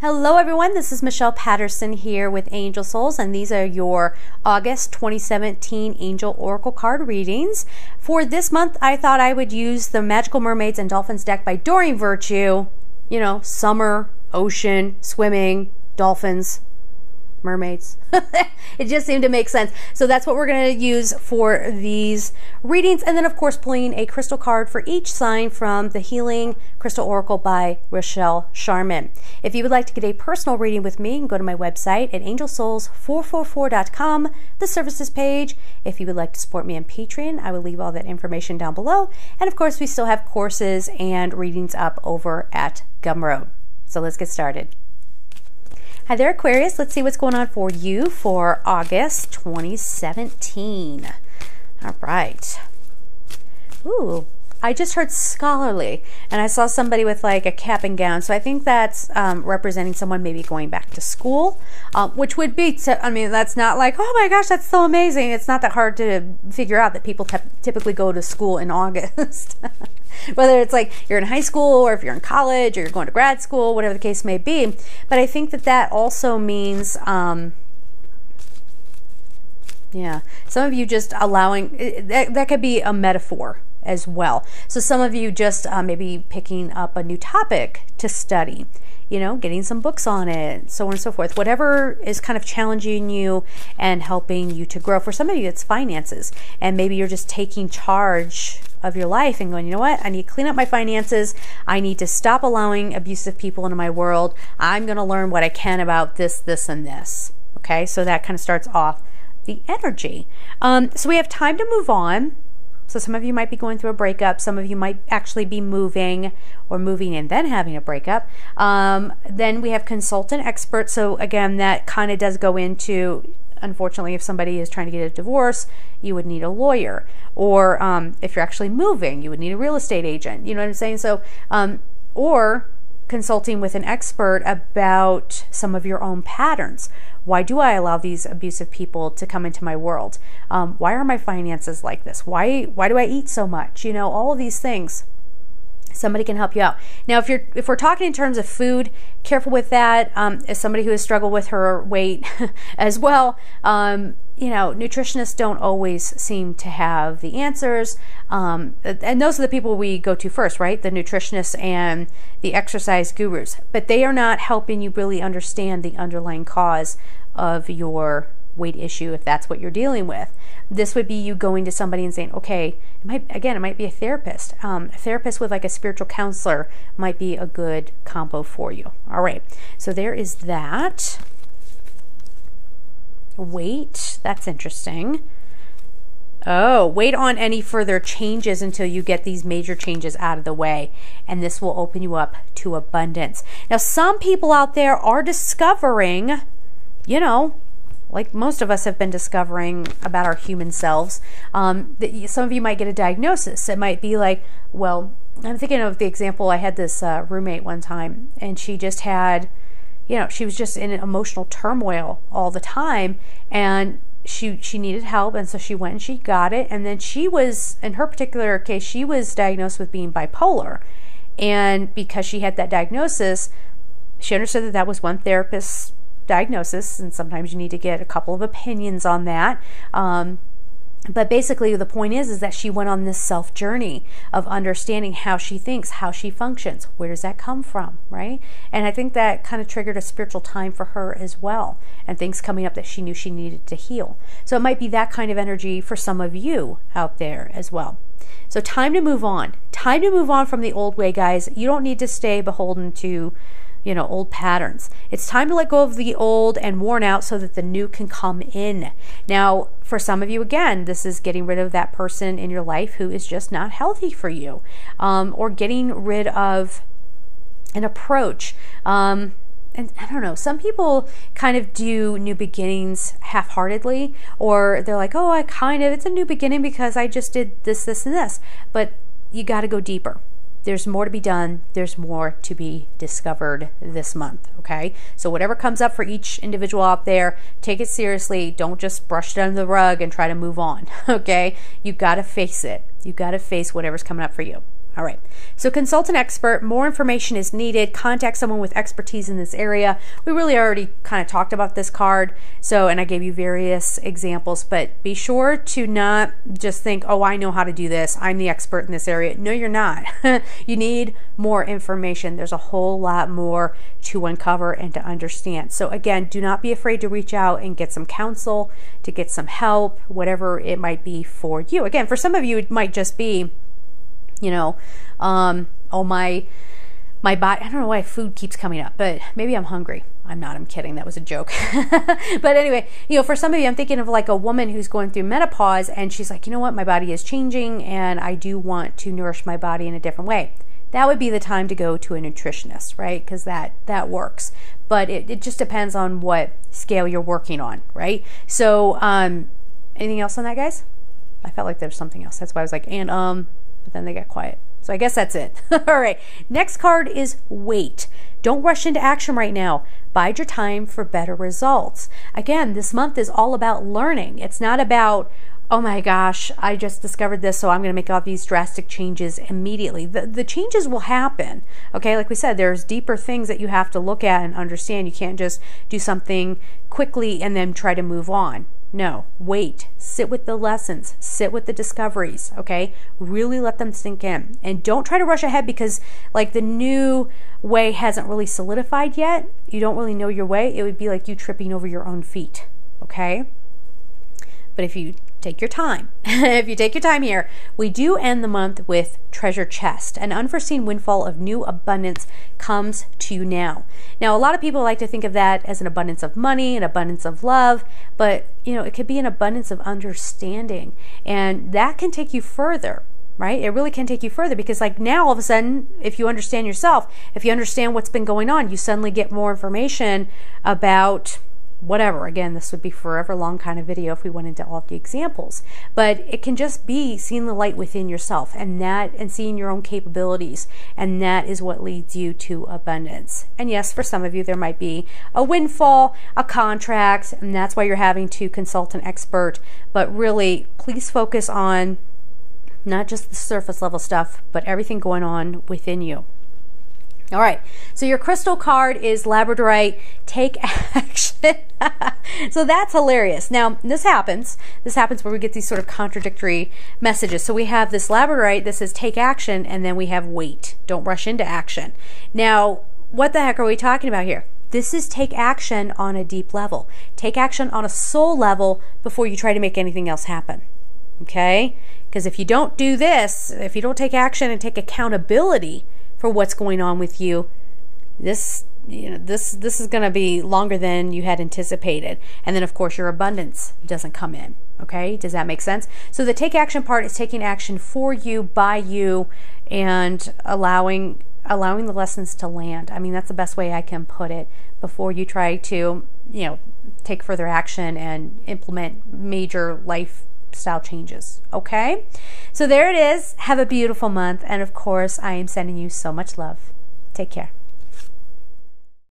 Hello everyone, this is Michelle Patterson here with Angel Souls, and these are your August 2017 Angel Oracle card readings. For this month, I thought I would use the Magical Mermaids and Dolphins deck by Doreen Virtue. You know, summer, ocean, swimming, dolphins, mermaids. It just seemed to make sense. So that's what we're going to use for these readings. And then, of course, pulling a crystal card for each sign from the Healing Crystal Oracle by Rochelle Sharman. If you would like to get a personal reading with me, you can go to my website at angelsouls444.com, the services page. If you would like to support me on Patreon, I will leave all that information down below. And of course, we still have courses and readings up over at Gumroad. So let's get started. Hi there, Aquarius. Let's see what's going on for you for August 2017. All right. Ooh, I just heard scholarly, and I saw somebody with like a cap and gown. So I think that's representing someone maybe going back to school, which would be, I mean, that's not like, oh my gosh, that's so amazing. It's not that hard to figure out that people typically go to school in August. Whether it's like you're in high school or if you're in college or you're going to grad school, whatever the case may be. But I think that that also means, yeah, some of you just allowing, that could be a metaphor as well. So some of you just maybe picking up a new topic to study, you know, getting some books on it, so on and so forth. Whatever is kind of challenging you and helping you to grow. For some of you, it's finances. And maybe you're just taking charge of your life and going, you know what, I need to clean up my finances. I need to stop allowing abusive people into my world. I'm going to learn what I can about this, this, and this. Okay, so that kind of starts off the energy. So we have time to move on. So some of you might be going through a breakup. Some of you might actually be moving or moving and then having a breakup. Then we have consultant expert. So again, that kind of does go into, unfortunately, if somebody is trying to get a divorce, you would need a lawyer. Or if you're actually moving, you would need a real estate agent. You know what I'm saying? So, or consulting with an expert about some of your own patterns. Why do I allow these abusive people to come into my world? Why are my finances like this? Why do I eat so much? You know, all of these things. Somebody can help you out. Now, if we're talking in terms of food, careful with that. As somebody who has struggled with her weight as well, you know, nutritionists don't always seem to have the answers. And those are the people we go to first, right? The nutritionists and the exercise gurus. But they are not helping you really understand the underlying cause of your weight issue, if that's what you're dealing with. This would be you going to somebody and saying, okay, it might be a therapist. A therapist with like a spiritual counselor might be a good combo for you. All right, so there is that. Wait, that's interesting. Oh, wait on any further changes until you get these major changes out of the way, and this will open you up to abundance. Now, some people out there are discovering, you know, like most of us have been discovering about our human selves, that some of you might get a diagnosis. It might be like, well, I'm thinking of the example, I had this roommate one time, and she just had, you know, she was just in an emotional turmoil all the time, and she needed help, and so she went and she got it, and then she was, in her particular case, she was diagnosed with being bipolar, and because she had that diagnosis, she understood that that was one therapist's diagnosis, and sometimes you need to get a couple of opinions on that. But basically the point is that she went on this self journey of understanding how she thinks, how she functions, where does that come from, right? And I think that kind of triggered a spiritual time for her as well, and things coming up that she knew she needed to heal. So it might be that kind of energy for some of you out there as well. So time to move on. Time to move on from the old way, guys. You don't need to stay beholden to, you know, old patterns. It's time to let go of the old and worn out so that the new can come in. Now, for some of you, again, this is getting rid of that person in your life who is just not healthy for you, or getting rid of an approach. And I don't know, some people kind of do new beginnings half-heartedly, or they're like, oh, it's a new beginning because I just did this, this, and this. But you got to go deeper. There's more to be done. There's more to be discovered this month, okay? So whatever comes up for each individual out there, take it seriously. Don't just brush it under the rug and try to move on, okay? You got to face it. You got to face whatever's coming up for you, All right, so consult an expert. More information is needed. Contact someone with expertise in this area. We really already kind of talked about this card, and I gave you various examples, but be sure to not just think, oh, I know how to do this. I'm the expert in this area. No, you're not. You need more information. There's a whole lot more to uncover and to understand. So again, do not be afraid to reach out and get some counsel, to get some help, whatever it might be for you. Again, for some of you, it might just be, oh, my body, I don't know why food keeps coming up, but maybe I'm hungry. I'm not, I'm kidding. That was a joke. But anyway, for some of you, I'm thinking of like a woman who's going through menopause and she's like, you know what, my body is changing and I do want to nourish my body in a different way. That would be the time to go to a nutritionist, right? Because that works. But it just depends on what scale you're working on, right? So anything else on that, guys? I felt like there was something else. That's why I was like, but then they got quiet. So I guess that's it. All right. Next card is wait. Don't rush into action right now. Bide your time for better results. Again, this month is all about learning. It's not about, oh my gosh, I just discovered this, so I'm going to make all these drastic changes immediately. The changes will happen. Okay, like we said, there's deeper things that you have to look at and understand. You can't just do something quickly and then try to move on. No, wait, sit with the lessons, sit with the discoveries, okay? Really let them sink in. And don't try to rush ahead because like the new way hasn't really solidified yet. You don't really know your way. It would be like you tripping over your own feet, okay? But if you take your time, here, we do end the month with treasure chest. An unforeseen windfall of new abundance comes to you now. Now, a lot of people like to think of that as an abundance of money, an abundance of love, but it could be an abundance of understanding, and that can take you further. Right? It really can take you further because like now all of a sudden, if you understand yourself, if you understand what's been going on, you suddenly get more information about whatever. Again, this would be forever long kind of video if we went into all of the examples, but it can just be seeing the light within yourself and seeing your own capabilities, and that is what leads you to abundance. And yes, for some of you there might be a windfall, a contract, and that's why you're having to consult an expert. But really, please focus on not just the surface level stuff, but everything going on within you. All right, so your crystal card is Labradorite. Take action. So that's hilarious. Now, this happens where we get these sort of contradictory messages. So we have this Labradorite that says take action, and then we have wait. Don't rush into action. Now, what the heck are we talking about here? This is take action on a deep level. Take action on a soul level before you try to make anything else happen. Okay? Because if you don't do this, if you don't take action and take accountability for what's going on with you, this is going to be longer than you had anticipated. And then of course your abundance doesn't come in. Okay, does that make sense? So the take action part is taking action for you, by you, and allowing the lessons to land. I mean, that's the best way I can put it before you try to take further action and implement major lifestyle changes. Okay, so there it is. Have a beautiful month, and of course I am sending you so much love. Take care.